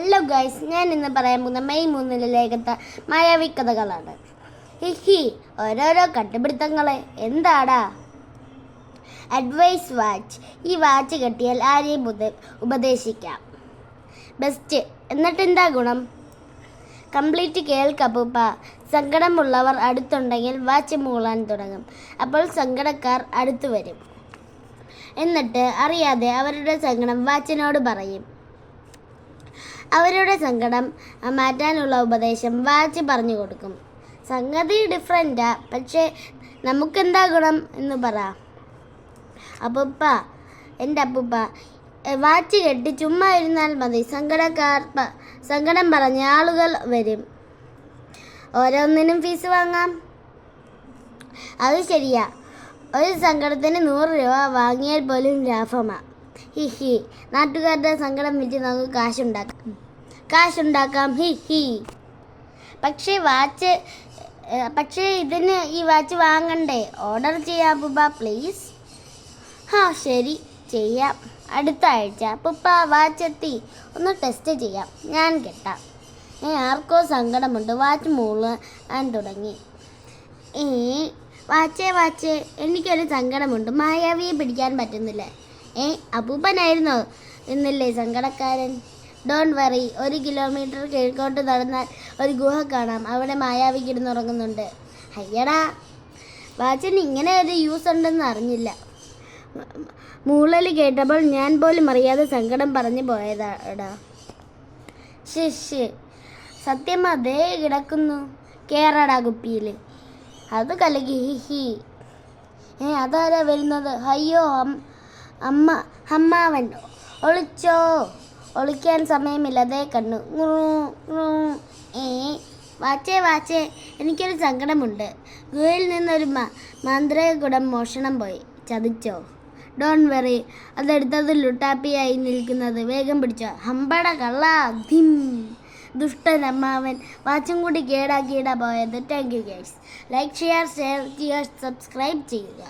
Hello guys, ഞാൻ ഇന്ന് പറയാൻ പോകുന്ന മെയ് 3 ലേഖത്തെ മായാവി കഥകളാണ്. ഹിഹി, ഓരോരോ കണ്ടുപിടുത്തങ്ങളെ എന്താടാ. Advice watch. ഈ വാച്ച് കെട്ടിയാൽ ആരെയും ഉപദേശിക്കാം. ബെസ്റ്റ്. എന്നിട്ട് എന്താ ഗുണം? കംപ്ലീറ്റ് കേൾക്കപ്പൂപ്പ. സങ്കടമുള്ളവർ അടുത്തുണ്ടെങ്കിൽ വാച്ച് മൂളാൻ തുടങ്ങും. അപ്പോൾ സങ്കടക്കാർ അടുത്തു വരും. എന്നിട്ട് അറിയാതെ അവരുടെ സങ്കടം വാച്ചിനോട് പറയും. അവരുടെ സങ്കടം മാറ്റാനുള്ള ഉപദേശം വാച്ച് പറഞ്ഞു കൊടുക്കും. സംഗതി ഡിഫറെൻറ്റാ, പക്ഷേ നമുക്കെന്താ ഗുണം എന്ന് പറ. അപ്പൂപ്പ, എൻ്റെ അപ്പൂപ്പ, വാച്ച് കെട്ടി ചുമ്മാ ഇരുന്നാൽ മതി. സങ്കടം പറഞ്ഞ ആളുകൾ വരും. ഓരോന്നിനും ഫീസ് വാങ്ങാം. അത് ശരിയാ. ഒരു സങ്കടത്തിന് 100 രൂപ വാങ്ങിയാൽ പോലും ലാഭമാണ്. ഹിഹി, നാട്ടുകാരുടെ സങ്കടം വിറ്റ് നമുക്ക് കാശുണ്ടാക്കാം. ഹിഹി. പക്ഷേ ഇതിന് ഈ വാച്ച് വാങ്ങണ്ടേ? ഓർഡർ ചെയ്യാം പുപ്പ, പ്ലീസ്. ശരി, ചെയ്യാം. അടുത്ത ആഴ്ച. പുപ്പ, വാച്ച് എത്തി. ഒന്ന് ടെസ്റ്റ് ചെയ്യാം. ഞാൻ കെട്ടാം. ആർക്കോ സങ്കടമുണ്ട്. വാച്ച് മൂളാൻ തുടങ്ങി. വാച്ചേ, എനിക്കൊരു സങ്കടമുണ്ട്. മായാവിയെ പിടിക്കാൻ പറ്റുന്നില്ല. അപ്പൂപ്പനായിരുന്നോ എന്നില്ലേ സങ്കടക്കാരൻ? Don't worry. 1 കിലോമീറ്റർ കിഴക്കോട്ട് നടന്നാൽ ഒരു ഗുഹ കാണാം. അവിടെ മായാവി കിടന്നുറങ്ങുന്നുണ്ട്. അയ്യടാ, വാച്ചിന് ഇങ്ങനെ ഒരു യൂസ് ഉണ്ടെന്ന് അറിഞ്ഞില്ല. മൂളൽ കേട്ടപ്പോൾ ഞാൻ പോലും അറിയാതെ സങ്കടം പറഞ്ഞു പോയതാടാ. സത്യം അതേ കിടക്കുന്നു. കേറടാ കുപ്പിയിൽ. അത് കലകി. ഹിഹി. അതാരാ വരുന്നത്? അയ്യോ, അമ്മാവൻ. ഒളിക്കാൻ സമയമില്ല. അതേ കണ്ണു. വാച്ചേ, എനിക്കൊരു സങ്കടമുണ്ട്. ഗുഹയിൽ നിന്നൊരു മാന്ത്രിക കുടം മോഷണം പോയി. ചതിച്ചോ? Don't worry. അതെടുത്തത് ലുട്ടാപ്പിയായി നിൽക്കുന്നത്. വേഗം പിടിച്ചോ. ഹമ്പട കള്ള. ധിം. ദുഷ്ടൻ അമ്മാവൻ. വാച്ചും കൂടി കേടാക്കിയിടാ പോയത്. Thank you guys. Like, share, subscribe ചെയ്യുക.